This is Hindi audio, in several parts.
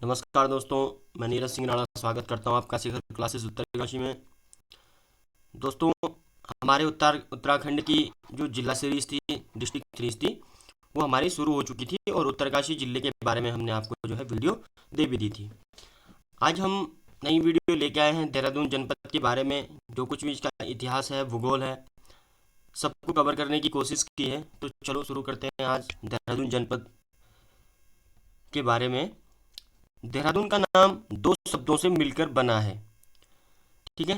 नमस्कार दोस्तों, मैं नीरज सिंह राणा स्वागत करता हूं आपका शिखर क्लासेस उत्तरकाशी में। दोस्तों, हमारे उत्तराखंड की जो जिला सीरीज थी, डिस्ट्रिक्ट सीरीज थी, वो हमारी शुरू हो चुकी थी और उत्तरकाशी जिले के बारे में हमने आपको जो है वीडियो दे भी दी थी। आज हम नई वीडियो लेके आए हैं देहरादून जनपद के बारे में। जो कुछ भी इसका इतिहास है, भूगोल है, सबको कवर करने की कोशिश की है। तो चलो शुरू करते हैं आज देहरादून जनपद के बारे में। देहरादून का नाम दो शब्दों से मिलकर बना है, ठीक है।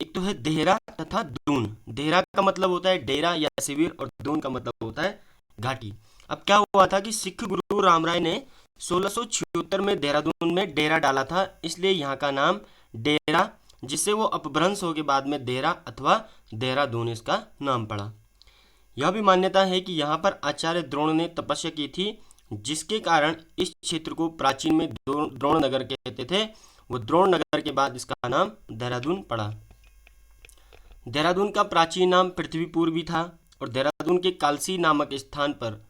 एक तो है देहरा तथा दून। देहरा का मतलब होता है डेरा या शिविर और दून का मतलब होता है घाटी। अब क्या हुआ था कि सिख गुरु रामराय ने 1676 में देहरादून में डेरा डाला था, इसलिए यहाँ का नाम डेरा, जिससे वो अपभ्रंश हो के बाद में देहरा अथवा देहरादून इसका नाम पड़ा। यह भी मान्यता है कि यहाँ पर आचार्य द्रोण ने तपस्या की थी, जिसके कारण इस क्षेत्र को प्राचीन में द्रोण नगर कहते थे। वो द्रोण नगर के बाद इसका नाम देहरादून पड़ा। देहरादून का प्राचीन नाम पृथ्वीपुर भी था और देहरादून के कालसी नामक स्थान पर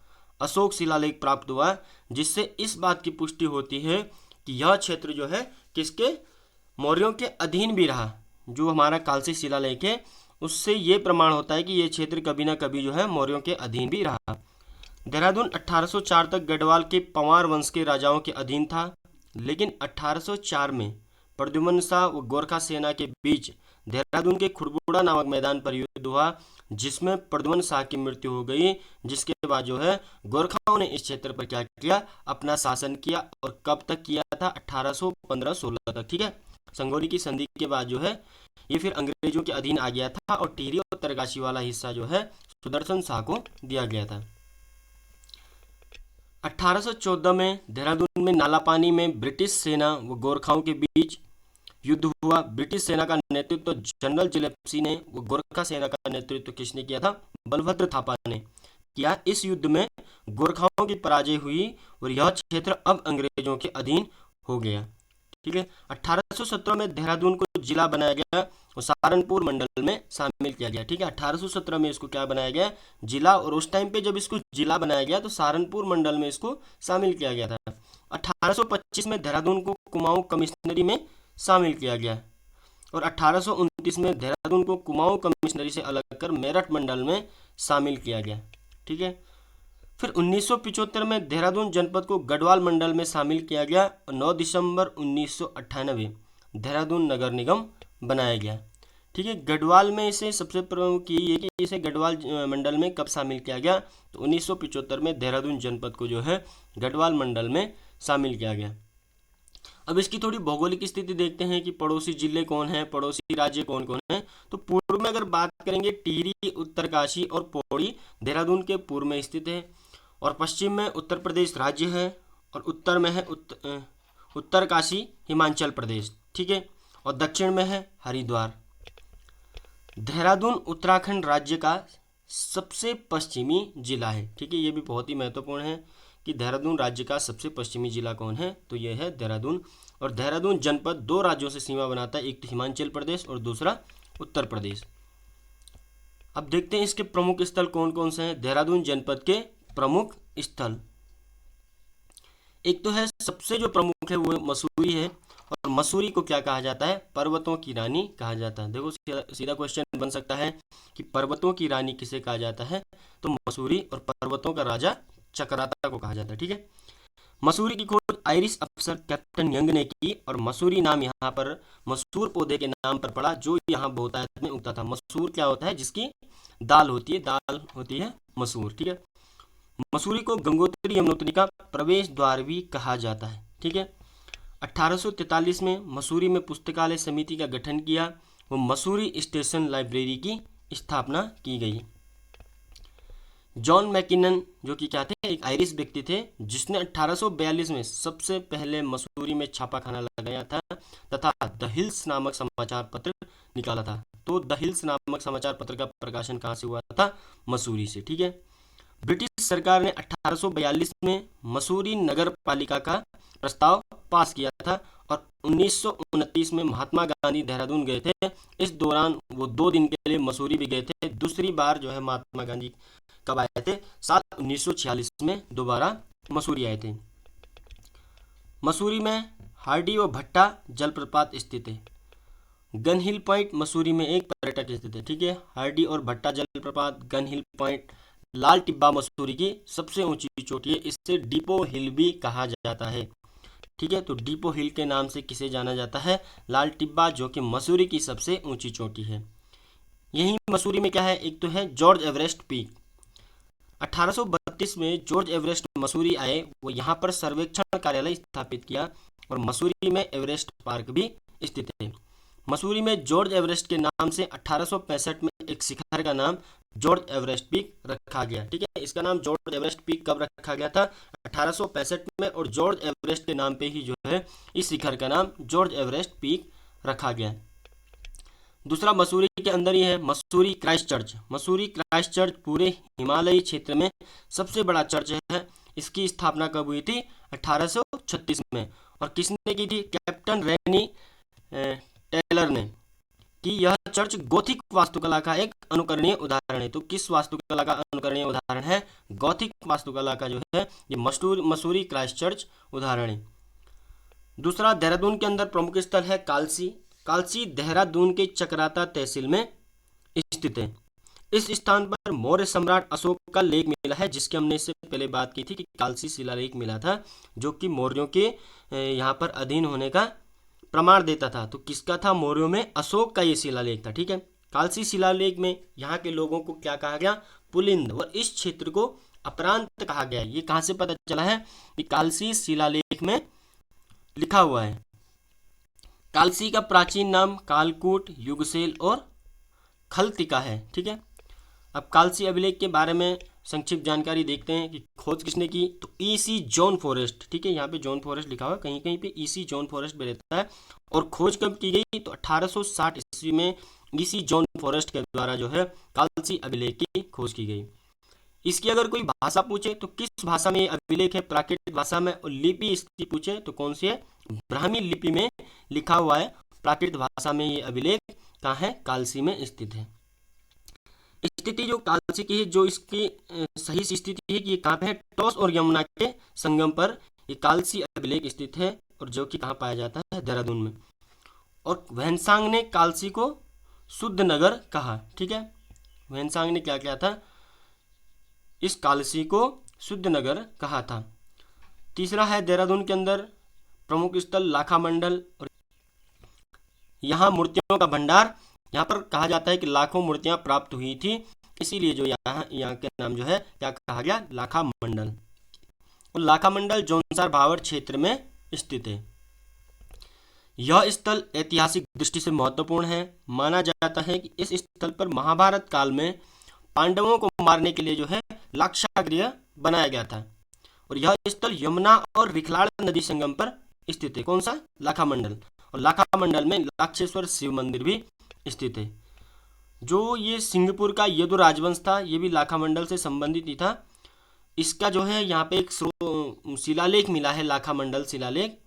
अशोक शिलालेख प्राप्त हुआ, जिससे इस बात की पुष्टि होती है कि यह क्षेत्र जो है किसके, मौर्यों के अधीन भी रहा। जो हमारा कालसी शिलालेख है उससे ये प्रमाण होता है कि ये क्षेत्र कभी ना कभी जो है मौर्यों के अधीन भी रहा। देहरादून 1804 तक गढ़वाल के पंवार वंश के राजाओं के अधीन था, लेकिन 1804 में प्रद्युम्न शाह व गोरखा सेना के बीच देहरादून के खुड़बुड़ा नामक मैदान पर युद्ध हुआ, जिसमें प्रद्युम्न शाह की मृत्यु हो गई। जिसके बाद जो है गोरखाओं ने इस क्षेत्र पर क्या किया, अपना शासन किया। और कब तक किया था, 1815-16 तक, ठीक है। संगोली की संधि के बाद जो है ये फिर अंग्रेजों के अधीन आ गया था और टिहरी और उत्तरकाशी वाला हिस्सा जो है सुदर्शन शाह को दिया गया था। 1814 में देहरादून में नालापानी में ब्रिटिश सेना व गोरखाओं के बीच युद्ध हुआ। ब्रिटिश सेना का नेतृत्व जनरल जिलेप्सी ने, व गोरखा सेना का नेतृत्व किसने किया था, बलभद्र थापा ने किया। इस युद्ध में गोरखाओं की पराजय हुई और यह क्षेत्र अब अंग्रेजों के अधीन हो गया, ठीक है। 1817 में देहरादून को जिला बनाया गया और सहारनपुर मंडल में शामिल किया गया, ठीक है। 1817 में इसको क्या बनाया गया, जिला। और उस टाइम पे जब इसको जिला बनाया गया तो सहारनपुर मंडल में इसको शामिल किया गया था। 1825 में देहरादून को कुमाऊं कमिश्नरी में शामिल किया गया और 1829 में देहरादून को कुमाऊं कमिश्नरी से अलग कर मेरठ मंडल में शामिल किया गया, ठीक है। फिर 1975 में देहरादून जनपद को गढ़वाल मंडल में शामिल किया गया और 9 दिसंबर 1998 देहरादून नगर निगम बनाया गया, ठीक है। गढ़वाल में इसे सबसे प्रमुख ये कि इसे गढ़वाल मंडल में कब शामिल किया गया, तो 1975 में देहरादून जनपद को जो है गढ़वाल मंडल में शामिल किया गया। अब इसकी थोड़ी भौगोलिक स्थिति देखते हैं कि पड़ोसी जिले कौन है, पड़ोसी राज्य कौन कौन है। तो पूर्व में अगर बात करेंगे, टिहरी, उत्तरकाशी और पौड़ी देहरादून के पूर्व में स्थित है। और पश्चिम में उत्तर प्रदेश राज्य है और उत्तर में है उत्तरकाशी हिमाचल प्रदेश, ठीक है। और दक्षिण में है हरिद्वार। देहरादून उत्तराखंड राज्य का सबसे पश्चिमी जिला है, ठीक है। ये भी बहुत ही महत्वपूर्ण है कि देहरादून राज्य का सबसे पश्चिमी जिला कौन है, तो यह है देहरादून। और देहरादून जनपद दो राज्यों से सीमा बनाता है, एक तो हिमाचल प्रदेश और दूसरा उत्तर प्रदेश। अब देखते हैं इसके प्रमुख स्थल कौन कौन से हैं। देहरादून जनपद के प्रमुख स्थल, एक तो है सबसे जो प्रमुख है वो मसूरी है। और मसूरी को क्या कहा जाता है, पर्वतों की रानी कहा जाता है। देखो सीधा क्वेश्चन बन सकता है कि पर्वतों की रानी किसे कहा जाता है, तो मसूरी। और पर्वतों का राजा चक्राता को कहा जाता है, ठीक है। मसूरी की खोज आयरिश अफसर कैप्टन यंग ने की और मसूरी नाम यहाँ पर मसूर पौधे के नाम पर पड़ा, जो यहाँ बहुतायत में उगता था। मसूर क्या होता है, जिसकी दाल होती है मसूर, ठीक है। मसूरी को गंगोत्री यमुनोत्री का प्रवेश द्वार भी कहा जाता है, ठीक है। 1843 में मसूरी में पुस्तकालय समिति का गठन किया वो मसूरी स्टेशन लाइब्रेरी की स्थापना की गई। जॉन मैकिनन जो कि क्या थे, एक आयरिश व्यक्ति थे, जिसने 1842 में सबसे पहले मसूरी में छापाखाना लगाया था तथा द हिल्स नामक समाचार पत्र निकाला था। तो द हिल्स नामक समाचार पत्र का प्रकाशन कहाँ से हुआ था, मसूरी से, ठीक है। ब्रिटिश सरकार ने 1842 में मसूरी नगर पालिका का प्रस्ताव पास किया था और 1929 में महात्मा गांधी देहरादून गए थे। इस दौरान वो 2 दिन के लिए मसूरी भी गए थे। दूसरी बार जो है महात्मा गांधी कब आए थे, 7 1946 में दोबारा मसूरी आए थे। मसूरी में हार्डी और भट्टा जलप्रपात स्थित है। गन हिल पॉइंट मसूरी में एक पर्यटक स्थित है। ठीक है, हार्डी और भट्टा जलप्रपात, गन हिल पॉइंट। लाल टिब्बा मसूरी की सबसे ऊंची चोटी है, इससे डिपो हिल भी कहा जाता है। ठीक है, तो डिपो हिल के नाम से किसे जाना जाता है? लाल टिब्बा, जो कि मसूरी की सबसे ऊंची चोटी है। यही मसूरी में क्या है, एक तो है जॉर्ज एवरेस्ट पीक। 1832 में जॉर्ज एवरेस्ट मसूरी आए, वो यहाँ पर सर्वेक्षण कार्यालय स्थापित किया और मसूरी में एवरेस्ट पार्क भी स्थित है। मसूरी में जॉर्ज एवरेस्ट के नाम से 1865 में एक शिखर का नाम जॉर्ज एवरेस्ट पीक रखा गया। ठीक है, इसका नाम जॉर्ज एवरेस्ट पीक कब रखा गया था? 1865 में, और जॉर्ज एवरेस्ट के नाम पे ही जो है इस शिखर का नाम जॉर्ज एवरेस्ट पीक रखा गया। दूसरा मसूरी के अंदर ही है Mussoorie Christ church. Mussoorie Christ church पूरे हिमालयी क्षेत्र में सबसे बड़ा चर्च है। इसकी स्थापना कब हुई थी? 1836 में। और किसने की थी? कैप्टन रेनी टेलर ने। कि यह चर्च गोथिक वास्तुकला का एक अनुकरणीय उदाहरण है। तो किस वास्तुकला का अनुकरणीय उदाहरण है? गोथिक वास्तुकला का जो है ये मसूरी क्राइस्ट चर्च उदाहरण है। दूसरा, देहरादून के अंदर प्रमुख स्थल है कालसी। कालसी देहरादून के चकराता तहसील में स्थित है। इस स्थान पर मौर्य सम्राट अशोक का लेख मिला है, जिसकी हमने इससे पहले बात की थी कि कालसी शिलालेख मिला था, जो कि मौर्यों के यहाँ पर अधीन होने का प्रमाण देता था। तो किसका था? मौर्यों में अशोक का ये शिलालेख था। ठीक है, कालसी शिलालेख में यहाँ के लोगों को क्या कहा गया? पुलिंद। और इस क्षेत्र को अपरांत कहा गया। ये कहाँ से पता चला है? कि कालसी शिलालेख में लिखा हुआ है। कालसी का प्राचीन नाम कालकूट, युगसेल और खलतिका है। ठीक है, अब कालसी अभिलेख के बारे में संक्षिप्त जानकारी देखते हैं कि खोज किसने की। तो ईसी जॉन फॉरेस्ट। ठीक है, यहाँ पे जॉन फॉरेस्ट लिखा हुआ, कहीं कहीं पे ईसी जॉन फॉरेस्ट भी रहता है। और खोज कब की गई? तो 1860 ईस्वी में ईसी जॉन फॉरेस्ट के द्वारा जो है कालसी अभिलेख की खोज की गई। इसकी अगर कोई भाषा पूछे तो किस भाषा में अभिलेख है? प्राकृत भाषा में। और लिपि इसकी पूछे तो कौन सी है? ब्राह्मी लिपि में लिखा हुआ है। प्राकृत भाषा में ये अभिलेख कहाँ है? कालसी में स्थित है। स्थिति जो कालसी की है, जो इसकी सही स्थिति है कि ये कहाँ पे है? टॉस और यमुना के संगम पर ये कालसी अभिलेख स्थित है, और जो कि कहाँ पाया जाता है? देहरादून में। और वहनसांग ने कालसी को शुद्ध नगर कहा। ठीक है, वहनसांग ने क्या किया था? इस कालसी को शुद्ध नगर कहा था। तीसरा है देहरादून के अंदर प्रमुख स्थल लाखा मंडल। और यहाँ मूर्तियों का भंडार, यहाँ पर कहा जाता है कि लाखों मूर्तियां प्राप्त हुई थी, इसीलिए जो यहाँ के नाम जो है क्या कहा गया? लाखा मंडल। और लाखा मंडल जौनसार भावर क्षेत्र में स्थित है। यह स्थल ऐतिहासिक दृष्टि से महत्वपूर्ण है। माना जाता है कि इस स्थल पर महाभारत काल में पांडवों को मारने के लिए जो है लाक्षागृह बनाया गया था। और यह स्थल यमुना और रिखलाड़ नदी संगम पर स्थित है। कौन सा? लाखा मंडल। और लाखा मंडल में लाक्षेश्वर शिव मंदिर भी स्थित है। जो ये सिंहपुर का यदु राजवंश था, ये भी लाखा मंडल से संबंधित ही था। इसका जो है यहाँ पे एक शिलालेख मिला है, लाखा मंडल शिलालेख।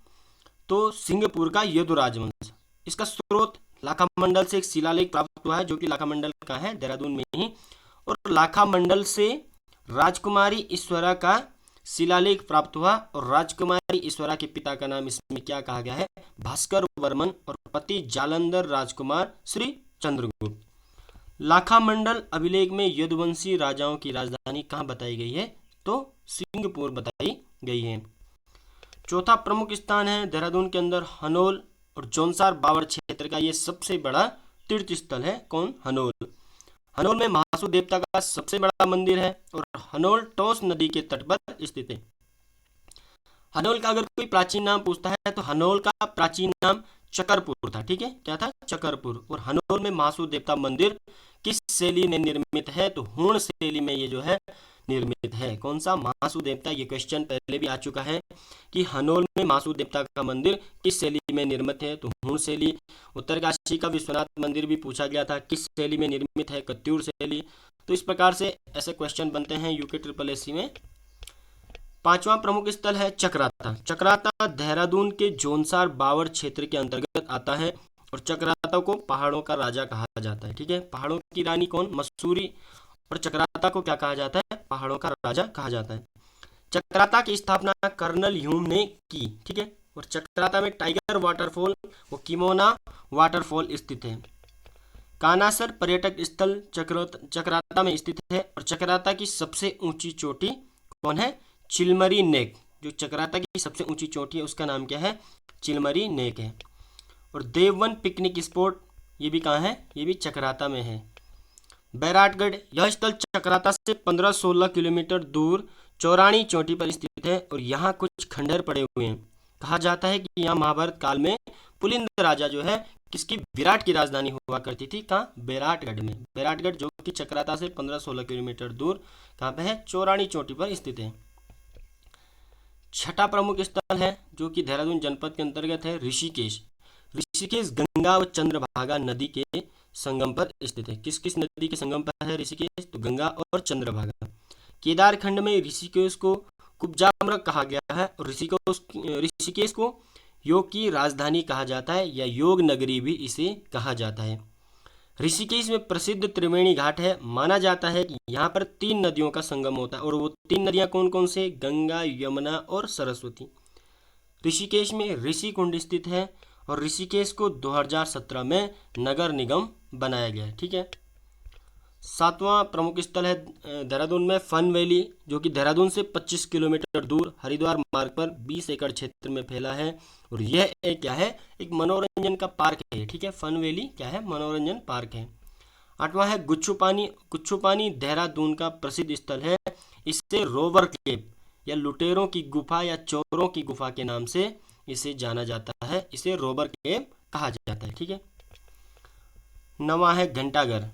तो सिंहपुर का यदु राजवंश, इसका स्रोत लाखा मंडल से एक शिलालेख प्राप्त हुआ है, जो कि लाखा मंडल का है, देहरादून में ही। और लाखा मंडल से राजकुमारी ईश्वरा का शिलालेख प्राप्त हुआ। और राजकुमारी ईश्वरा के पिता का नाम इसमें क्या कहा गया है? भास्कर वर्मन। और पति जालंधर राजकुमार श्री चंद्रगुप्त। लाखा मंडल अभिलेख में यदुवंशी राजाओं की राजधानी कहाँ बताई गई है? तो सिंहपुर बताई गई है। चौथा प्रमुख स्थान है देहरादून के अंदर हनोल। और जौनसार बावर क्षेत्र का ये सबसे बड़ा तीर्थ स्थल है। कौन? हनोल। हनोल में महासू देवता का सबसे बड़ा मंदिर है। और हनोल टोंस नदी के तट पर स्थित है। हनोल का अगर कोई प्राचीन नाम पूछता है तो हनोल का प्राचीन नाम चकरपुर था। ठीक है, क्या था? चकरपुर। और हनोल में महासू देवता मंदिर किस शैली में निर्मित है? तो हूण शैली में ये जो है निर्मित है। कौन सा? महासू देवता। ये क्वेश्चन पहले भी आ चुका है कि हनोल में महासू देवता का मंदिर किस शैली में निर्मित है? तो हूण शैली। उत्तरकाशी का विश्वनाथ मंदिर भी पूछा गया था, किस शैली में निर्मित है? कत्यूर शैली। तो इस प्रकार से ऐसे क्वेश्चन बनते हैं यूके SSSC में। पांचवा प्रमुख स्थल है चकराता। चकराता देहरादून के जौनसार बावर क्षेत्र के अंतर्गत आता है। और चकराता को पहाड़ों का राजा कहा जाता है। ठीक है, पहाड़ों की रानी कौन? मसूरी। और चकराता को क्या कहा जाता है? पहाड़ों का राजा कहा जाता है। चकराता की स्थापना कर्नल ह्यूम ने की। ठीक है, और चक्राता में टाइगर वाटरफॉल वो किमोना वाटरफॉल स्थित है। कानासर पर्यटक स्थल चक्राता में स्थित है और चक्राता की सबसे ऊंची चोटी कौन है? चिलमरी नेक। जो चक्राता की सबसे ऊंची चोटी है उसका नाम क्या है? चिलमरी नेक है। और देववन पिकनिक स्पॉट ये भी कहाँ है? ये भी चक्राता में है। बैराटगढ़ यह स्थल चक्राता से 15-16 किलोमीटर दूर चौरानी चोटी पर स्थित है और यहाँ कुछ खंडहर पड़े हुए हैं। कहा जाता है कि यहाँ महाभारत काल में पुलिंद राजा जो है किसकी विराट की राजधानी हुआ करती थी। कहाँ? बैराटगढ़ में। बैराटगढ़ जो कि चक्राता से 15-16 किलोमीटर दूर कहाँ पे है? चौरानी चोटी पर स्थित है। छठा प्रमुख स्थल है जो कि देहरादून जनपद के अंतर्गत है, ऋषिकेश। ऋषिकेश गंगा व चंद्रभागा नदी के संगम पर स्थित है। किस किस नदी के संगम पर है ऋषिकेश? तो गंगा और चंद्रभागा। केदार खंड में ऋषिकेश को कुब्जामृग कहा गया है और ऋषिकेश को योग की राजधानी कहा जाता है या योग नगरी भी इसे कहा जाता है। ऋषिकेश में प्रसिद्ध त्रिवेणी घाट है। माना जाता है कि यहाँ पर 3 नदियों का संगम होता है और वो 3 नदियाँ कौन कौन से? गंगा, यमुना और सरस्वती। ऋषिकेश में ऋषि कुंड स्थित है और ऋषिकेश को 2017 में नगर निगम बनाया गया है। ठीक है। 7वां प्रमुख स्थल है देहरादून में फन वैली, जो कि देहरादून से 25 किलोमीटर दूर हरिद्वार मार्ग पर 20 एकड़ क्षेत्र में फैला है और यह एक क्या है? एक मनोरंजन का पार्क है। ठीक है, फन वैली क्या है? मनोरंजन पार्क है। 8वां है गुच्छू पानी। गुच्छू पानी देहरादून का प्रसिद्ध स्थल है। इसे रोवर केव या लुटेरों की गुफा या चोरों की गुफा के नाम से इसे जाना जाता है। इसे रोवर केव कहा जाता है। ठीक है। 9वां है घंटाघर।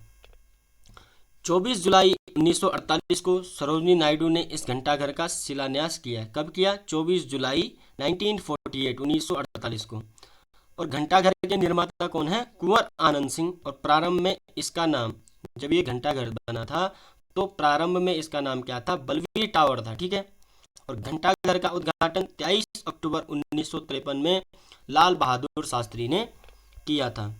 24 जुलाई 1948 को सरोजिनी नायडू ने इस घंटाघर का शिलान्यास किया। कब किया? 24 जुलाई 1948 को। और घंटाघर के निर्माता कौन है? कुंवर आनंद सिंह। और प्रारंभ में इसका नाम, जब ये घंटाघर बना था तो प्रारंभ में इसका नाम क्या था? बलवीर टावर था। ठीक है। और घंटाघर का उद्घाटन 23 अक्टूबर 1953 में लाल बहादुर शास्त्री ने किया था।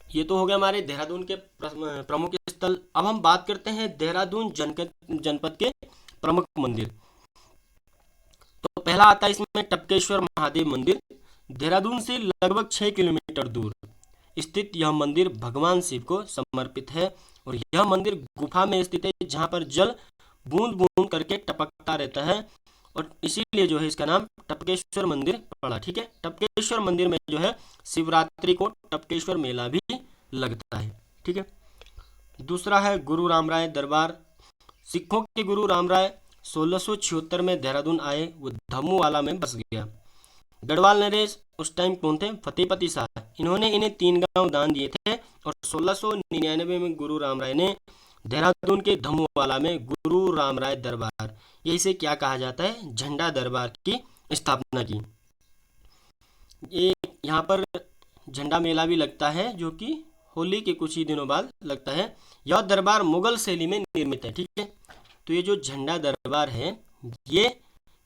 ये तो हो गया हमारे देहरादून के प्रमुख स्थल। अब हम बात करते हैं देहरादून जनपद के प्रमुख मंदिर। तो पहला आता है इसमें टपकेश्वर महादेव मंदिर। देहरादून से लगभग 6 किलोमीटर दूर स्थित यह मंदिर भगवान शिव को समर्पित है और यह मंदिर गुफा में स्थित है जहाँ पर जल बूंद बूंद करके टपकता रहता है और इसीलिए जो है इसका नाम टपकेश्वर मंदिर पड़ा। ठीक है। टपकेश्वर मंदिर में जो है शिवरात्रि को टपकेश्वर मेला भी लगता है। ठीक है। दूसरा है गुरु रामराय दरबार। सिखों के गुरु रामराय 1676 में देहरादून आए। वो धम्मूवाला में बस गया। गढ़वाल नरेश उस टाइम कौन थे? फतेहपति शाह। इन्होंने इन्हें 3 गांव दान दिए थे और 1699 में गुरु रामराय ने देहरादून के धम्मूवाला में गुरु रामराय दरबार, ये इसे क्या कहा जाता है? झंडा दरबार की स्थापना की। ये यहाँ पर झंडा मेला भी लगता है जो कि होली के कुछ ही दिनों बाद लगता है। यह दरबार मुगल शैली में निर्मित है। ठीक है। तो ये जो झंडा दरबार है ये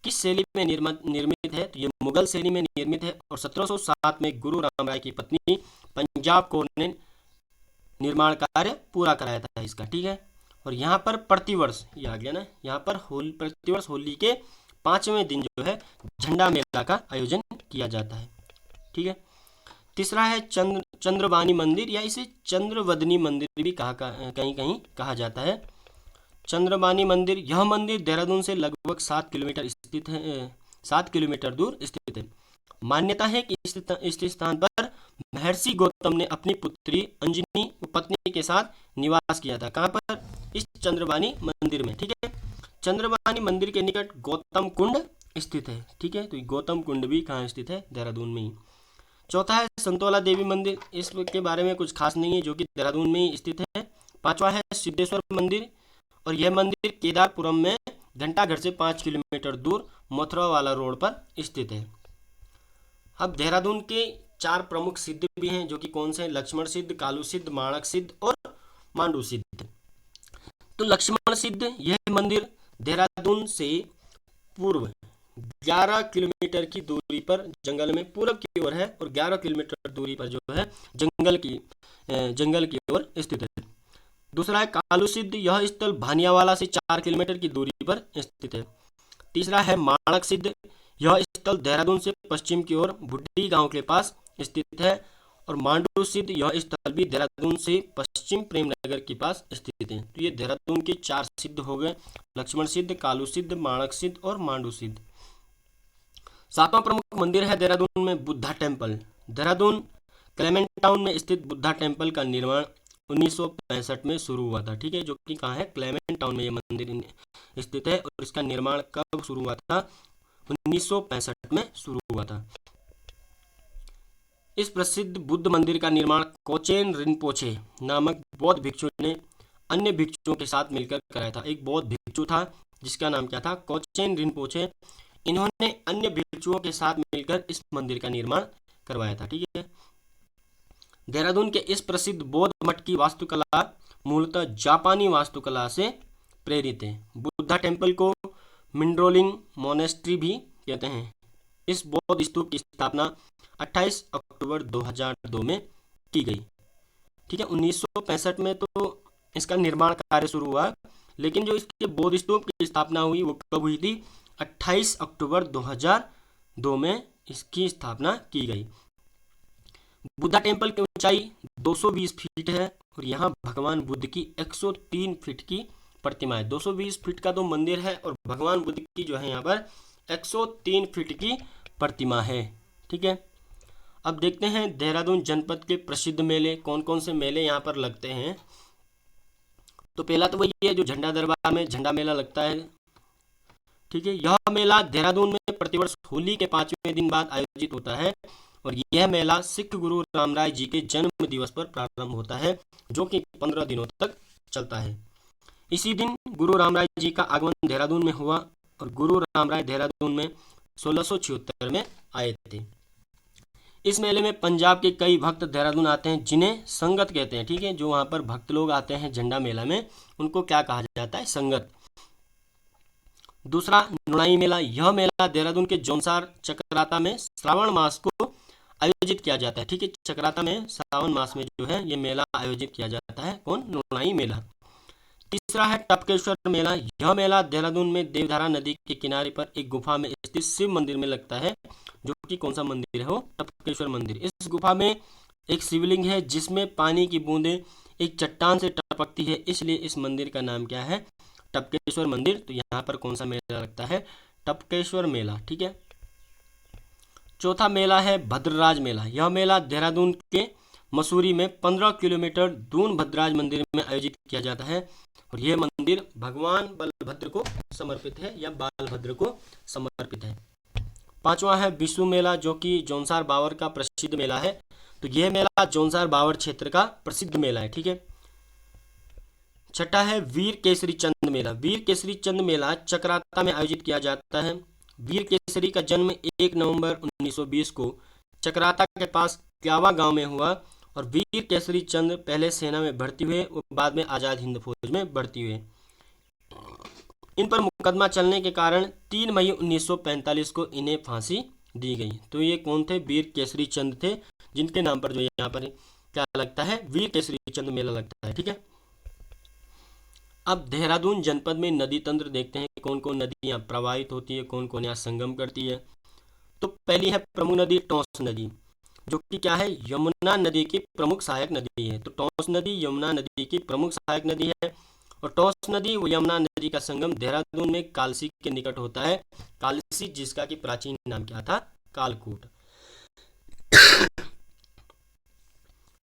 किस शैली में निर्मित है? तो ये मुगल शैली में निर्मित है और 1707 में गुरु रामराय की पत्नी पंजाब कौर ने निर्माण कार्य पूरा कराया था इसका। ठीक है। और यहाँ पर प्रतिवर्ष, ये आ गया ना, यहाँ पर प्रतिवर्ष होली के 5वें दिन जो है झंडा मेला का आयोजन किया जाता है। ठीक है। तीसरा है चंद्रवानी मंदिर या इसे चंद्रवदनी मंदिर भी कहीं कहीं कहा जाता है। चंद्रवानी मंदिर, यह मंदिर देहरादून से लगभग 7 किलोमीटर स्थित है, 7 किलोमीटर दूर स्थित है। मान्यता है कि इस स्थान पर महर्षि गौतम ने अपनी पुत्री अंजनी पत्नी के साथ निवास किया था। कहाँ पर? इस चंद्रवानी मंदिर में। ठीक है। चंद्रवानी मंदिर के निकट गौतम कुंड स्थित है। ठीक है। तो गौतम कुंड भी कहाँ स्थित है? देहरादून में ही। चौथा है संतोला देवी मंदिर। इसके बारे में कुछ खास नहीं है, जो कि देहरादून में ही स्थित है। 5वां है सिद्धेश्वर मंदिर और यह मंदिर केदारपुरम में घंटाघर से 5 किलोमीटर दूर मथुरा वाला रोड पर स्थित है। अब देहरादून के 4 प्रमुख सिद्ध भी हैं, जो कि कौन से हैं? लक्ष्मण सिद्ध, कालू सिद्ध, माणक सिद्ध और मांडू सिद्ध। तो लक्ष्मण सिद्ध यह मंदिर देहरादून से पूर्व 11 किलोमीटर की दूरी पर जंगल में पूरब की ओर है और 11 किलोमीटर दूरी पर जो है जंगल की ओर स्थित है। दूसरा है कालू सिद्ध। यह स्थल भानियावाला से 4 किलोमीटर की दूरी पर स्थित है। तीसरा है माणक सिद्ध। यह स्थल देहरादून से पश्चिम की ओर बुड्डी गांव के पास स्थित है। और मांडू सिद्ध, यह स्थल भी देहरादून से पश्चिम प्रेमनगर के पास स्थित है। तो ये देहरादून के 4 सिद्ध हो गए, लक्ष्मण सिद्ध, कालू सिद्ध, माणक सिद्ध और मांडू सिद्ध। 7वां प्रमुख मंदिर है देहरादून में Buddha temple. Dehradun Clement town में स्थित बुद्धा टेम्पल का निर्माण 1965 में शुरू हुआ था। ठीक है, जो कि कहाँ है, क्लेमेंट टाउन में ये मंदिर स्थित है। और इसका निर्माण कब शुरू हुआ था, 1965 में शुरू हुआ था। इस प्रसिद्ध बुद्ध मंदिर का निर्माण कोचेन रिनपोचे नामक बौद्ध भिक्षु ने अन्य भिक्षुओं के साथ मिलकर कराया था। एक बौद्ध भिक्षु था जिसका नाम क्या था, कोचेन रिनपोचे। इन्होंने अन्य भिक्षुओं के साथ मिलकर इस मंदिर का निर्माण करवाया था। ठीक है, देहरादून के इस प्रसिद्ध बौद्ध मठ की वास्तुकला मूलतः जापानी वास्तुकला से प्रेरित है। बुद्धा टेम्पल को मिंड्रोलिंग मोनेस्ट्री भी कहते हैं। इस बौद्ध स्तूप की स्थापना 28 अक्टूबर 2002 में की गई। ठीक है, 1965 में तो इसका निर्माण कार्य शुरू हुआ, लेकिन जो इसके बौद्ध स्तूप की स्थापना हुई वो कब हुई थी, 28 अक्टूबर 2002 में इसकी स्थापना की गई। बुद्धा टेम्पल की ऊंचाई 220 फीट है और यहाँ भगवान बुद्ध की 103 फीट की प्रतिमा है। 220 फीट का तो मंदिर है और भगवान बुद्ध की जो है यहाँ पर 103 फीट की प्रतिमा है। ठीक है, अब देखते हैं देहरादून जनपद के प्रसिद्ध मेले कौन कौन से मेले यहाँ पर लगते हैं। तो पहला तो वही है जो झंडा दरबार में झंडा मेला लगता है। ठीक है, यह मेला देहरादून में प्रतिवर्ष होली के 5वें दिन बाद आयोजित होता है और यह मेला सिख गुरु रामराय जी के जन्म दिवस पर प्रारंभ होता है, जो कि 15 दिनों तक चलता है। इसी दिन गुरु रामराय जी का आगमन देहरादून में हुआ और गुरु रामराय देहरादून में 1676 में आए थे। इस मेले में पंजाब के कई भक्त देहरादून आते हैं, जिन्हें संगत कहते हैं। ठीक है, जो वहां पर भक्त लोग आते हैं झंडा मेला में, उनको क्या कहा जाता है, संगत। दूसरा, नुनाई मेला। यह मेला देहरादून के जौनसार चक्राता में श्रावण मास को आयोजित किया जाता है। ठीक है, चक्राता में श्रावण मास में जो है ये मेला आयोजित किया जाता है, कौन, नुनाई मेला। तीसरा है टपकेश्वर मेला। यह मेला देहरादून में देवधारा नदी के किनारे पर एक गुफा में स्थित शिव मंदिर में लगता है, जो कि कौन सा मंदिर है, वो टपकेश्वर मंदिर। इस गुफा में एक शिवलिंग है जिसमें पानी की बूंदें एक चट्टान से टपकती है, इसलिए इस मंदिर का नाम क्या है, टपकेश्वर मंदिर। तो यहाँ पर कौन सा मेला लगता है, टपकेश्वर मेला। ठीक है, चौथा मेला है भद्रराज मेला। यह मेला देहरादून के मसूरी में 15 किलोमीटर दून भद्रराज मंदिर में आयोजित किया जाता है और यह मंदिर भगवान बलभद्र को समर्पित है या बालभद्र को समर्पित है। पांचवा है विष्णु मेला, जो कि जौनसार बावर का प्रसिद्ध मेला है। तो यह मेला जौनसार बावर क्षेत्र का प्रसिद्ध मेला है। ठीक है, छठा है वीर केसरी चंद मेला। वीर केसरी चंद मेला चक्राता में आयोजित किया जाता है। वीर केसरी का जन्म 1 नवंबर 1920 को चक्राता के पास क्यावा गांव में हुआ और वीर केसरी चंद पहले सेना में भर्ती हुए और बाद में आज़ाद हिंद फौज में भर्ती हुए। इन पर मुकदमा चलने के कारण 3 मई 1945 को इन्हें फांसी दी गई। तो ये कौन थे, वीर केसरी चंद थे, जिनके नाम पर जो यहाँ पर क्या लगता है, वीर केसरी चंद मेला लगता है। ठीक है, अब देहरादून जनपद में नदी तंत्र देखते हैं, कौन कौन नदियाँ प्रवाहित होती है, कौन कौन यहाँ संगम करती है। तो पहली है प्रमुख नदी टॉस नदी, जो कि क्या है, यमुना नदी की प्रमुख सहायक नदी है। तो टॉस नदी यमुना नदी की प्रमुख सहायक नदी है और टॉस नदी व यमुना नदी का संगम देहरादून में कालसी के निकट होता है। कालसी जिसका कि प्राचीन नाम क्या था, कालकूट।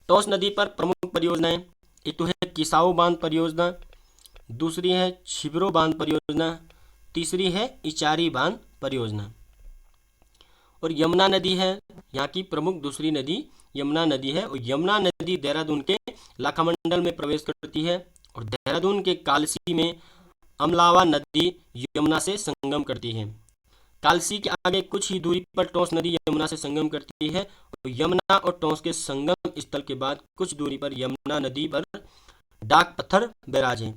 टॉस नदी पर प्रमुख परियोजनाएं, एक तो है किसाऊ बांध परियोजना, दूसरी है छिबरो बांध परियोजना, तीसरी है इचारी बांध परियोजना। और यमुना नदी है यहाँ की प्रमुख दूसरी नदी यमुना नदी है और यमुना नदी देहरादून के लाखा मंडल में प्रवेश करती है और देहरादून के कालसी में अमलावा नदी यमुना से संगम करती है। कालसी के आगे कुछ ही दूरी पर टॉस नदी यमुना से संगम करती है और यमुना और टॉस के संगम स्थल के बाद कुछ दूरी पर यमुना नदी पर डाक पत्थर बैराज है।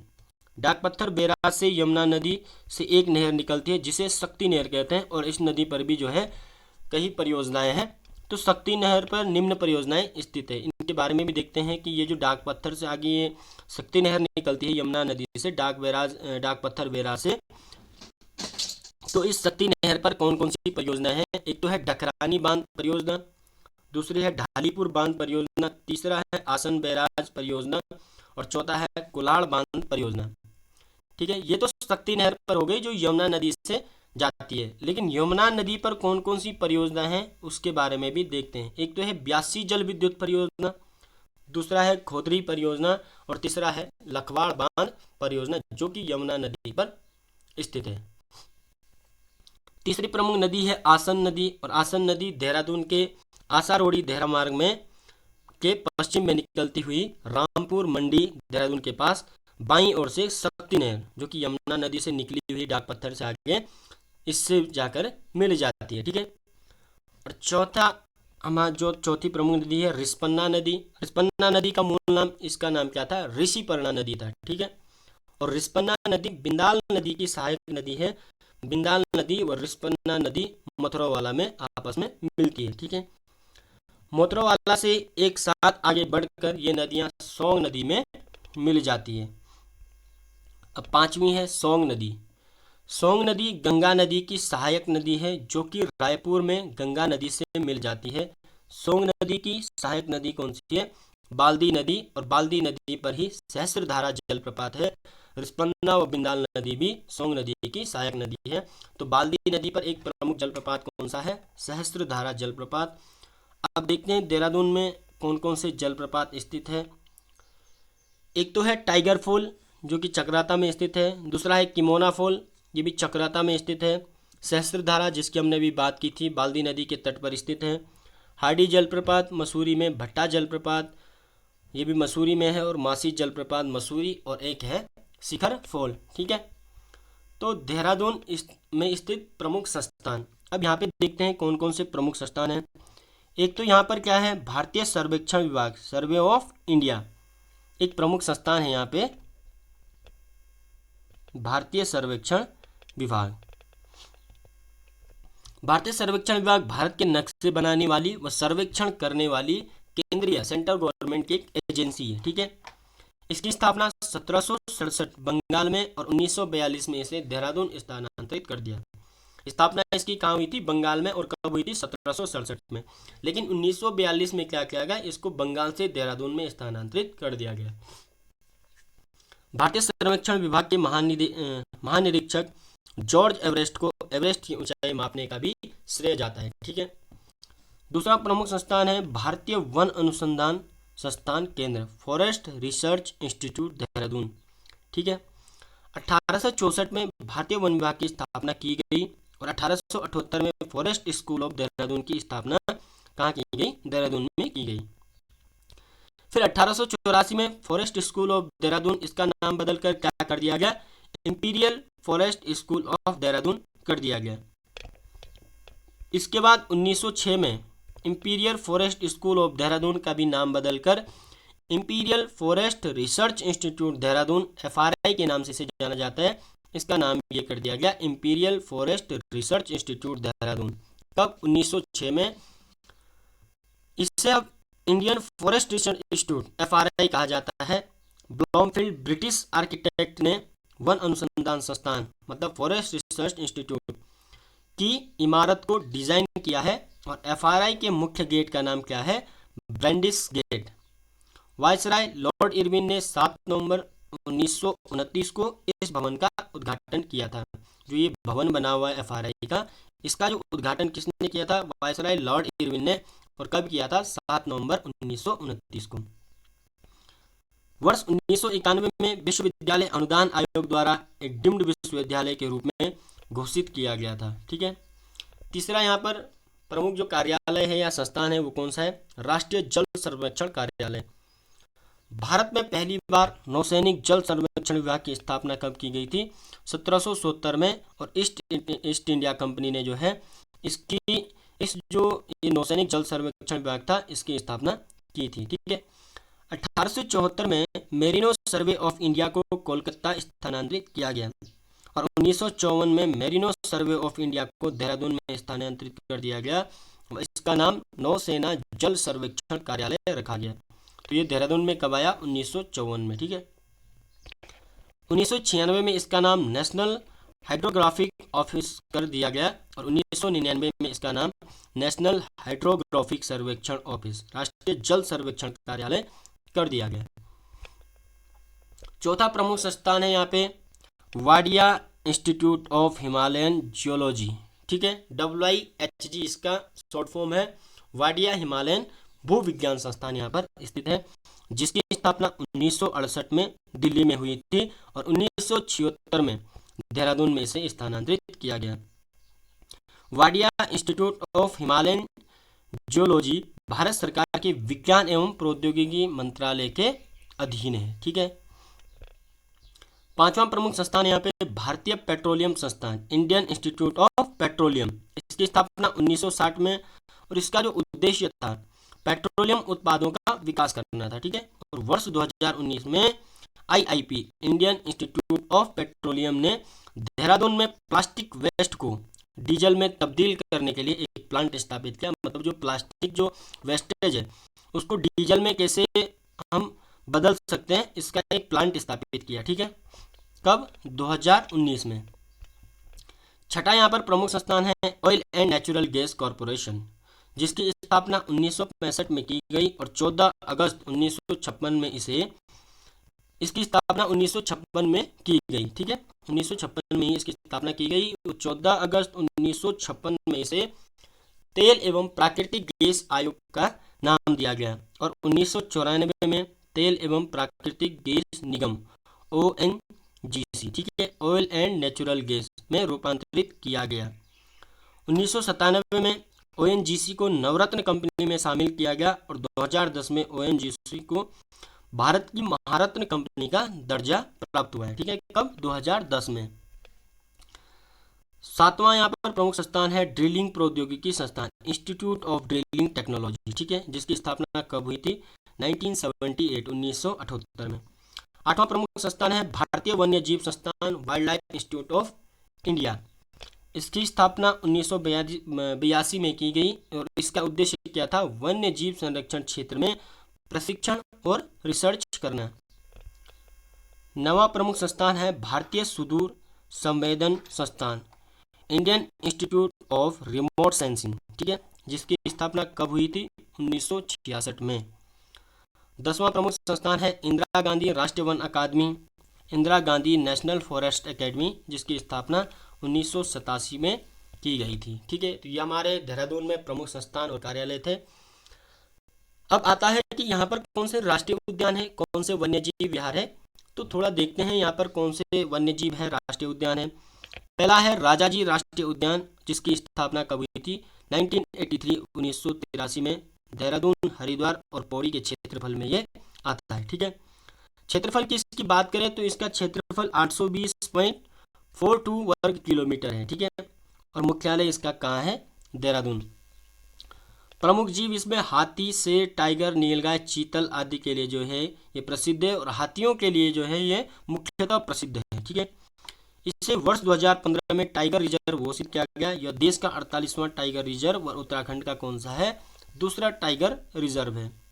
डाक पत्थर बैराज से यमुना नदी से एक नहर निकलती है जिसे शक्ति नहर कहते हैं और इस नदी पर भी जो है कई परियोजनाएं हैं। तो शक्ति नहर पर निम्न परियोजनाएं स्थित है, इनके बारे में भी देखते हैं कि ये जो डाक पत्थर से आगे ये शक्ति नहर निकलती है यमुना नदी से डाक पत्थर बैराज से, तो इस सती नहर पर कौन कौन सी परियोजना है? एक तो है डकरानी बांध परियोजना, दूसरी है ढालीपुर बांध परियोजना, तीसरा है आसन बैराज परियोजना और चौथा है कुलाड़ बांध परियोजना। ठीक है, ये तो शक्ति नहर पर हो गई जो यमुना नदी से जाती है। लेकिन यमुना नदी पर कौन कौन सी परियोजना है उसके बारे में भी देखते हैं। एक तो है ब्यासी जल विद्युत परियोजना, दूसरा है खोदरी परियोजना और तीसरा है लखवाड़ बांध परियोजना जो कि यमुना नदी पर स्थित है। तीसरी प्रमुख नदी है आसन नदी, और आसन नदी देहरादून के आसारोड़ी देहरा मार्ग में के पश्चिम में निकलती हुई रामपुर मंडी देहरादून के पास बाईं ओर से शक्ति नहर जो कि यमुना नदी से निकली हुई डाक पत्थर से आगे इससे जाकर मिल जाती है। ठीक है, और चौथा हमारा जो चौथी प्रमुख नदी है रिस्पन्ना नदी। रिस्पन्ना नदी का मूल नाम, इसका नाम क्या था? ऋषिपर्णा नदी था। ठीक है, और रिस्पन्ना नदी बिंदाल नदी की सहायक नदी है। बिंदाल नदी और रिस्पन्ना नदी मथुरावाला में आपस में मिलती है। ठीक है, मोथरोवाला से एक साथ आगे बढ़कर ये नदियां सोंग नदी में मिल जाती है। अब पांचवी है सोंग नदी। सोंग नदी गंगा नदी की सहायक नदी है जो कि रायपुर में गंगा नदी से मिल जाती है। सोंग नदी की सहायक नदी कौन सी है? बाल्दी नदी, और बाल्दी नदी पर ही सहस्त्रधारा जलप्रपात है। रिस्पन्ना व बिंदाल नदी भी सोंग नदी की सहायक नदी है। तो बाल्दी नदी पर एक प्रमुख जलप्रपात कौन सा है? सहस्त्रधारा जलप्रपात। अब देखते हैं देहरादून में कौन कौन से जलप्रपात स्थित है। एक तो है टाइगर फॉल जो कि चक्राता में स्थित है, दूसरा है किमोना फॉल, ये भी चक्राता में स्थित है। सहस्त्रधारा जिसकी हमने भी बात की थी बाल्दी नदी के तट पर स्थित है। हार्डी जलप्रपात मसूरी में, भट्टा जलप्रपात ये भी मसूरी में है, और मासी जलप्रपात मसूरी, और एक है शिखर फॉल। ठीक है, तो देहरादून में स्थित प्रमुख संस्थान। अब यहाँ पे देखते हैं कौन कौन से प्रमुख संस्थान हैं। एक तो यहाँ पर क्या है? भारतीय सर्वेक्षण विभाग, सर्वे ऑफ इंडिया एक प्रमुख संस्थान है। यहाँ पे भारतीय सर्वेक्षण विभाग। भारतीय सर्वेक्षण विभाग भारत के नक्शे बनाने वाली व सर्वेक्षण करने वाली केंद्रीय सेंट्रल गवर्नमेंट की एक एजेंसी है। ठीक है, इसकी स्थापना 1767 बंगाल में और 1942 में इसे देहरादून स्थानांतरित कर दिया। स्थापना इसकी कहाँ हुई थी? बंगाल में, और कब हुई थी? 1767 में। लेकिन 1942 में क्या किया गया? इसको बंगाल से देहरादून में स्थानांतरित कर दिया गया। भारतीय सर्वेक्षण विभाग के महानिरीक्षक जॉर्ज एवरेस्ट को एवरेस्ट की ऊंचाई मापने का भी श्रेय जाता है। ठीक है, दूसरा प्रमुख संस्थान है भारतीय वन अनुसंधान संस्थान केंद्र, फॉरेस्ट रिसर्च इंस्टीट्यूट देहरादून। ठीक है, 1864 में भारतीय वन विभाग की स्थापना की गई, और 1878 में फॉरेस्ट स्कूल ऑफ देहरादून की स्थापना कहाँ की गई? देहरादून में की गई। फिर 1884 में फॉरेस्ट स्कूल ऑफ देहरादून, इसका नाम बदलकर क्या कर दिया गया? Imperial forest school of Dehradun कर दिया गया। इसके बाद 1906 में imperial forest school of Dehradun का भी नाम बदलकर imperial forest research institute Dehradun FRI के नाम से इसे जाना जाता है। इसका नाम ये कर दिया गया imperial forest research institute Dehradun. कब? 1906 में। इससे अब Indian forest research institute FRI कहा जाता है। ब्लॉमफील्ड ब्रिटिश आर्किटेक्ट ने वन अनुसंधान संस्थान मतलब फॉरेस्ट रिसर्च इंस्टीट्यूट की इमारत को डिजाइन किया है, और FRI के मुख्य गेट का नाम क्या है? ब्रैंडिस गेट। वायसराय लॉर्ड इरविन ने 7 नवंबर 1929 को इस भवन का उद्घाटन किया था। जो ये भवन बना हुआ है FRI का, इसका जो उद्घाटन किसने किया था? वायसराय लॉर्ड इरविन ने। और कब किया था? 7 नवंबर 1929 को। वर्ष 1991 में विश्वविद्यालय अनुदान आयोग द्वारा एक डीम्ड विश्वविद्यालय के रूप में घोषित किया गया था। ठीक है, तीसरा यहाँ पर प्रमुख जो कार्यालय है या संस्थान है वो कौन सा है? राष्ट्रीय जल सर्वेक्षण कार्यालय। भारत में पहली बार नौसैनिक जल सर्वेक्षण विभाग की स्थापना कब की गई थी? 1770 में, और ईस्ट इंडिया कंपनी ने जो है इस जो ये नौसैनिक जल सर्वेक्षण विभाग था इसकी स्थापना की थी। ठीक है, 1874 में मेरिनो सर्वे ऑफ इंडिया को कोलकाता स्थानांतरित किया गया, और 1954 में मेरिनो सर्वे ऑफ इंडिया को देहरादून में स्थानांतरित कर दिया गया। इसका नाम नौसेना जल सर्वेक्षण कार्यालय रखा गया। तो ये देहरादून में कब आया? 1954 में। ठीक है, 1996 में इसका नाम नेशनल हाइड्रोग्राफिक ऑफिस कर दिया गया और 1999 में इसका नाम नेशनल हाइड्रोग्राफिक सर्वेक्षण ऑफिस, राष्ट्रीय जल सर्वेक्षण कार्यालय कर दिया गया। चौथा प्रमुख संस्थान है यहाँ पे Wadia institute of Himalayan geology, ठीक है, WIHG इसका शॉर्ट फॉर्म है। वाडिया हिमालयन भूविज्ञान संस्थान यहाँ पर स्थित है, जिसकी स्थापना 1968 में दिल्ली में हुई थी और 1976 में देहरादून में इसे स्थानांतरित किया गया। Wadia institute of Himalayan geology Bharat सरकार के विज्ञान एवं प्रौद्योगिकी मंत्रालय के अधीन है, ठीक है। पांचवा प्रमुख संस्थान यहाँ पे भारतीय पेट्रोलियम संस्थान, इंडियन इंस्टीट्यूट ऑफ पेट्रोलियम, इसकी स्थापना 1960 में और इसका जो उद्देश्य था पेट्रोलियम उत्पादों का विकास करना था, ठीक है। और वर्ष 2019 में IIP Indian institute of petroleum ने देहरादून में प्लास्टिक वेस्ट को डीजल में तब्दील करने के लिए एक प्लांट स्थापित किया। मतलब जो प्लास्टिक जो वेस्टेज है उसको डीजल में कैसे हम बदल सकते हैं, इसका एक प्लांट स्थापित किया, ठीक है। कब? 2019 में। छठा यहाँ पर प्रमुख संस्थान है oil and natural gas corporation, जिसकी स्थापना 1965 में की गई और 14 अगस्त 1956 में इसकी स्थापना 1956 में की गई, ठीक है। 1956 में ही इसकी स्थापना की गई और 14 अगस्त 1956 में इसे तेल एवं प्राकृतिक गैस आयोग का नाम दिया गया और 1994 में तेल एवं प्राकृतिक गैस निगम ONGC, ठीक है, ऑयल एंड नेचुरल गैस में रूपांतरित किया गया। 1997 में ONGC को नवरत्न कंपनी में शामिल किया गया और 2010 में ONGC को भारत की महारत्न कंपनी का दर्जा प्राप्त हुआ है, ठीक है। कब? 2010 में। सातवां यहाँ पर प्रमुख संस्थान है ड्रिलिंग प्रौद्योगिकी संस्थान, इंस्टीट्यूट ऑफ ड्रिलिंग टेक्नोलॉजी, ठीक है, जिसकी स्थापना कब हुई थी? 1978 में। आठवां प्रमुख संस्थान है भारतीय वन्य जीव संस्थान, wild life institute of India, इसकी स्थापना 1982 में की गई और इसका उद्देश्य क्या था? वन्य जीव संरक्षण क्षेत्र में प्रशिक्षण और रिसर्च करना। नवा प्रमुख संस्थान है भारतीय सुदूर संवेदन संस्थान, Indian institute of remote sensing, ठीक है, जिसकी स्थापना कब हुई थी? 1966 में। 10वां प्रमुख संस्थान है इंदिरा गांधी राष्ट्रीय वन अकादमी, Indira Gandhi national forest academy, जिसकी स्थापना 1987 में की गई थी, ठीक है। तो ये हमारे देहरादून में प्रमुख संस्थान और कार्यालय थे। अब आता है कि यहाँ पर कौन से राष्ट्रीय उद्यान है, कौन से वन्यजीव विहार है। तो थोड़ा देखते हैं यहाँ पर कौन से वन्यजीव है, राष्ट्रीय उद्यान है। पहला है राजाजी राष्ट्रीय उद्यान, जिसकी स्थापना कब हुई थी? 1983 में देहरादून, हरिद्वार और पौड़ी के क्षेत्रफल में ये आता है, ठीक है। क्षेत्रफल की इसकी बात करें तो इसका क्षेत्रफल 820.42 वर्ग किलोमीटर है, ठीक है, और मुख्यालय इसका कहाँ है? देहरादून। प्रमुख जीव इसमें हाथी, शेर, टाइगर, नीलगाय, चीतल आदि के लिए जो है ये प्रसिद्ध है और हाथियों के लिए जो है ये मुख्यतः प्रसिद्ध है, ठीक है। इसे वर्ष 2015 में टाइगर रिजर्व घोषित किया गया। यह देश का 48वां टाइगर रिजर्व और उत्तराखंड का कौन सा है? दूसरा टाइगर रिजर्व है।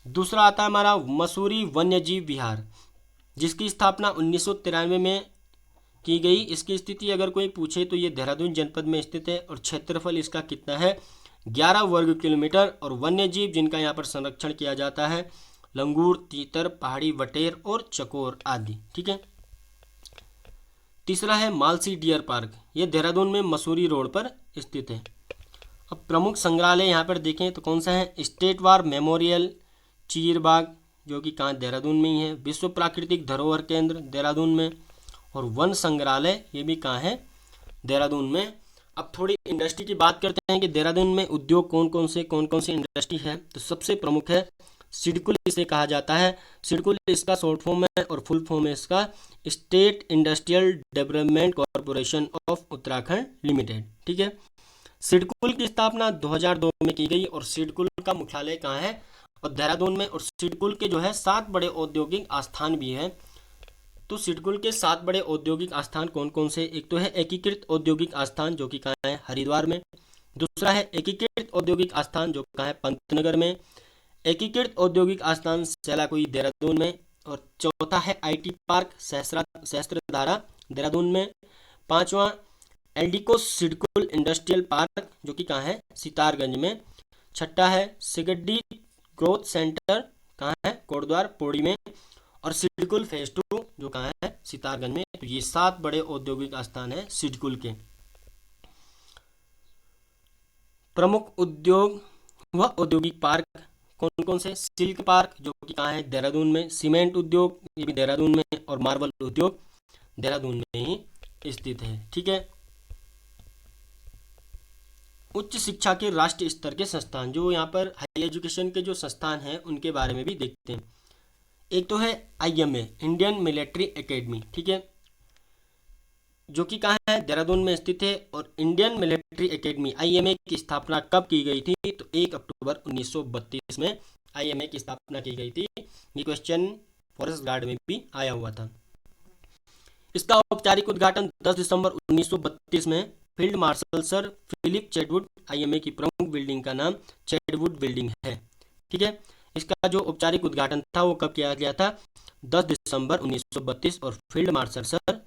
दूसरा आता है हमारा मसूरी वन्यजीव विहार, जिसकी स्थापना 1993 में की गई। इसकी स्थिति अगर कोई पूछे तो ये देहरादून जनपद में स्थित है और क्षेत्रफल इसका कितना है? 11 वर्ग किलोमीटर। और वन्यजीव जिनका यहाँ पर संरक्षण किया जाता है लंगूर, तीतर, पहाड़ी बटेर और चकोर आदि, ठीक है। तीसरा है मालसी डियर पार्क, ये देहरादून में मसूरी रोड पर स्थित है। अब प्रमुख संग्रहालय यहाँ पर देखें तो कौन सा है? स्टेट वार मेमोरियल चीर बाग, जो कि कहाँ? देहरादून में ही है। विश्व प्राकृतिक धरोहर केंद्र देहरादून में, और वन संग्रहालय ये भी कहाँ है? देहरादून में। अब थोड़ी इंडस्ट्री की बात करते हैं कि देहरादून में उद्योग कौन कौन सी इंडस्ट्री है। तो सबसे प्रमुख है सिडकुल, इसे कहा जाता है। सिडकुल इसका शॉर्ट फॉर्म है और फुल फॉर्म है इसका state industrial development corporation of Uttarakhand limited, ठीक है। सिडकुल की स्थापना 2002 में की गई और सिडकुल का मुख्यालय कहाँ है? और देहरादून में। और सिडकुल के जो है 7 बड़े औद्योगिक आस्थान भी हैं। तो सिडकुल के 7 बड़े औद्योगिक आस्थान कौन कौन से? एक तो है एकीकृत औद्योगिक आस्थान, जो कि कहाँ है? हरिद्वार में। दूसरा है एकीकृत औद्योगिक आस्थान, जो कहाँ है? पंतनगर में। एकीकृत औद्योगिक आस्थान सैलाकुई देहरादून में। और चौथा है IT पार्क सहस्त्रधारा देहरादून में। पांचवा एल्डिको सिडकुल इंडस्ट्रियल पार्क जो कि कहाँ है, सितारगंज में। छठा है सिगड्डी ग्रोथ सेंटर, कहाँ है, कोटद्वार पौड़ी में। और सिडकुल फेज 2 जो कहाँ है, सितारगंज में। तो ये 7 बड़े औद्योगिक स्थान है सिडकुल के। प्रमुख उद्योग व औद्योगिक पार्क कौन कौन से, सिल्क पार्क जो कि कहाँ है, देहरादून में। सीमेंट उद्योग ये भी देहरादून में, और मार्बल उद्योग देहरादून में ही स्थित है। ठीक है। उच्च शिक्षा के राष्ट्रीय स्तर के संस्थान, जो यहाँ पर हाई एजुकेशन के जो संस्थान हैं उनके बारे में भी देखते हैं। एक तो है IMA, इंडियन मिलिट्री एकेडमी, ठीक है, जो कि कहाँ है, देहरादून में स्थित है। और इंडियन मिलिट्री एकेडमी IMA की स्थापना कब की गई थी, तो 1 अक्टूबर 1932 में IMA की स्थापना की गई थी। ये क्वेश्चन फॉरेस्ट गार्ड में भी आया हुआ था। इसका औपचारिक उद्घाटन 10 दिसंबर 1932 में field marshal sir Philip Chetwode, IMA की प्रमुख बिल्डिंग का नाम चेडवुड बिल्डिंग है। ठीक है। इसका जो औपचारिक उद्घाटन था वो कब किया गया था, 10 दिसंबर 1932, और फील्ड मार्शल सर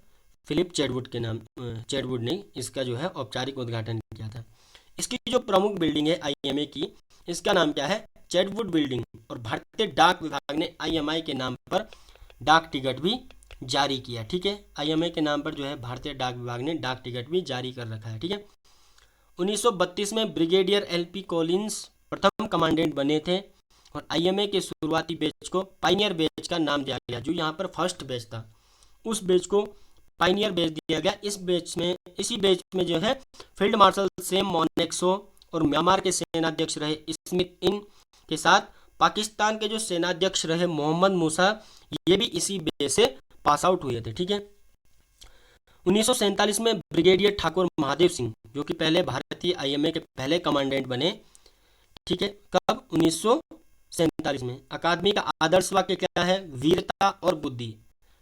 फिलिप चेडवुड के नाम, चेडवुड ने इसका जो है औपचारिक उद्घाटन किया था। इसकी जो प्रमुख बिल्डिंग है IMA की, इसका नाम क्या है, चेडवुड बिल्डिंग। और भारतीय डाक विभाग ने IMI के नाम पर डाक टिकट भी जारी किया। ठीक है। IMA के नाम पर जो है भारतीय डाक विभाग ने डाक टिकट भी जारी कर रखा है। ठीक है। 1932 में ब्रिगेडियर LP कॉलिंस प्रथम कमांडेंट बने थे। और IMA के शुरुआती बैच को पाइनियर बैच का नाम दिया गया। जो यहाँ पर फर्स्ट बैच था उस बैच को पाइनियर बैच दिया गया। इसी बैच में जो है फील्ड मार्शल सैम मोनेक्सो और म्यांमार के सेनाध्यक्ष रहे स्मिथ इन के साथ पाकिस्तान के जो सेनाध्यक्ष रहे मोहम्मद मूसा, ये भी इसी बैच से पास आउट हुए थे। ठीक है। 1947 में ब्रिगेडियर ठाकुर महादेव सिंह जो कि पहले भारतीय IMA के पहले कमांडेंट बने। ठीक है। कब, 1947 में। अकादमी का आदर्श वाक्य क्या है, वीरता और बुद्धि।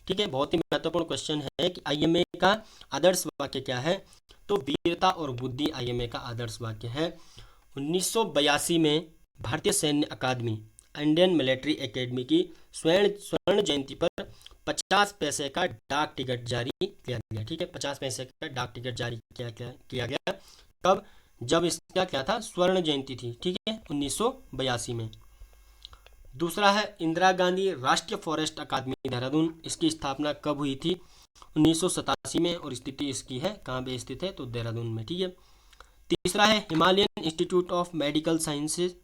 ठीक है। बहुत ही महत्वपूर्ण क्वेश्चन है कि IMA का आदर्श वाक्य क्या है, तो वीरता और बुद्धि IMA का आदर्श वाक्य है। 1982 में भारतीय सैन्य अकादमी इंडियन मिलिट्री एकेडमी की स्वर्ण जयंती पर 50 पैसे का डाक टिकट जारी किया गया। ठीक है। 50 पैसे का डाक टिकट जारी किया गया। कब, जब इसका क्या था, स्वर्ण जयंती थी। ठीक है, 1982 में। दूसरा है इंदिरा गांधी राष्ट्रीय फॉरेस्ट अकादमी देहरादून। इसकी स्थापना कब हुई थी, 1987 में। और स्थिति इसकी है, कहाँ पे स्थित है, तो देहरादून में। ठीक है। तीसरा है Himalayan institute of medical sciences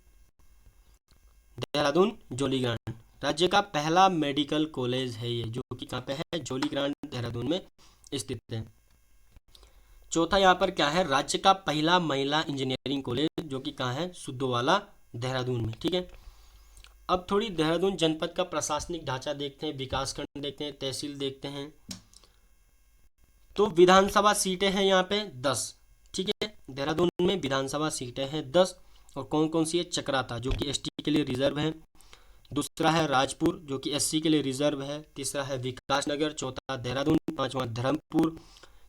Dehradun Jolly Grant. राज्य का पहला मेडिकल कॉलेज है ये, जो कि कहाँ पे है, जोलीग्रांट देहरादून में स्थित है। चौथा यहाँ पर क्या है, राज्य का पहला महिला इंजीनियरिंग कॉलेज, जो कि कहाँ है, सुद्धोवाला देहरादून में। ठीक है। अब थोड़ी देहरादून जनपद का प्रशासनिक ढांचा देखते हैं, विकासखंड देखते हैं, तहसील देखते हैं। तो विधानसभा सीटें हैं यहाँ पे 10। ठीक है। देहरादून में विधानसभा सीटें हैं 10। और कौन कौन सी है, चक्राता जो कि ST के लिए रिजर्व है। दूसरा है राजपुर जो कि SC के लिए रिजर्व है। तीसरा है विकासनगर। चौथा देहरादून। पांचवा धर्मपुर।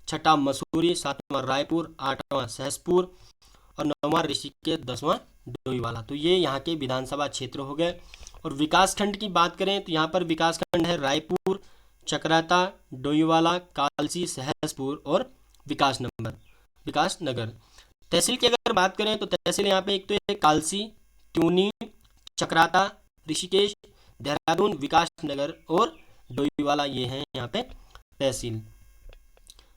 छठा मसूरी। सातवां रायपुर। आठवां सहसपुर। और नौवां ऋषिकेश। 10वां डोईवाला। तो ये यहाँ के विधानसभा क्षेत्र हो गए। और विकासखंड की बात करें तो यहाँ पर विकासखंड है रायपुर, चक्राता, डोईवाला, कालसी, सहसपुर और विकासनगर। तहसील की अगर बात करें तो तहसील यहाँ पे एक तो है कालसी, ट्यूनी, चक्राता, ऋषिकेश, देहरादून, विकासनगर और डोईवाला, ये हैं यहाँ पे तहसील।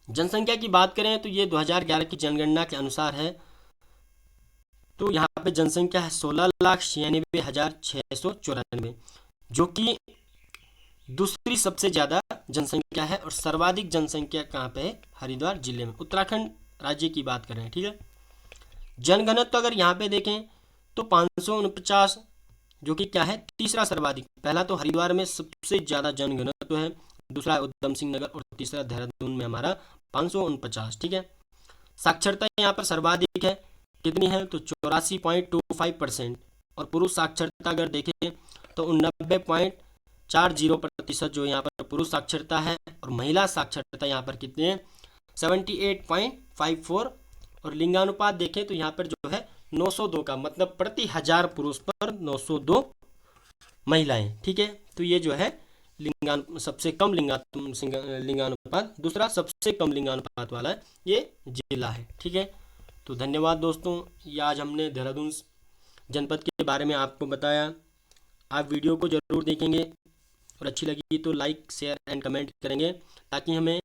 जनसंख्या की बात करें तो ये 2011 की जनगणना के अनुसार है। तो यहाँ पे जनसंख्या है 16,96,694, जो कि दूसरी सबसे ज़्यादा जनसंख्या है। और सर्वाधिक जनसंख्या कहाँ पे है, हरिद्वार जिले में। उत्तराखंड राज्य की बात करें। ठीक है। जनघनत्व तो अगर यहाँ पे देखें तो 549, जो कि क्या है, तीसरा सर्वाधिक। पहला तो हरिद्वार में सबसे ज़्यादा जनघनत्व है, दूसरा उधम सिंह नगर और तीसरा देहरादून में हमारा 549। ठीक है। साक्षरता यहाँ पर सर्वाधिक है, कितनी है, तो 84.25%। और पुरुष साक्षरता अगर देखें तो 90.40% जो यहाँ पर पुरुष साक्षरता है। और महिला साक्षरता यहाँ पर कितनी है, 78.54। और लिंगानुपात देखें तो यहाँ पर जो है 902 का, मतलब प्रति 1000 पुरुष पर 902 महिलाएं। ठीक है। तो ये जो है सबसे कम लिंगानुपात, दूसरा सबसे कम लिंगानुपात वाला ये जिला है। ठीक है, तो धन्यवाद दोस्तों, ये आज हमने देहरादून जनपद के बारे में आपको बताया। आप वीडियो को ज़रूर देखेंगे और अच्छी लगी तो लाइक शेयर एंड कमेंट करेंगे, ताकि हमें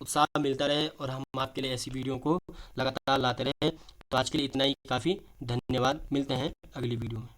उत्साह मिलता रहे और हम आपके लिए ऐसी वीडियो को लगातार लाते रहें। तो आज के लिए इतना ही काफ़ी, धन्यवाद, मिलते हैं अगली वीडियो में।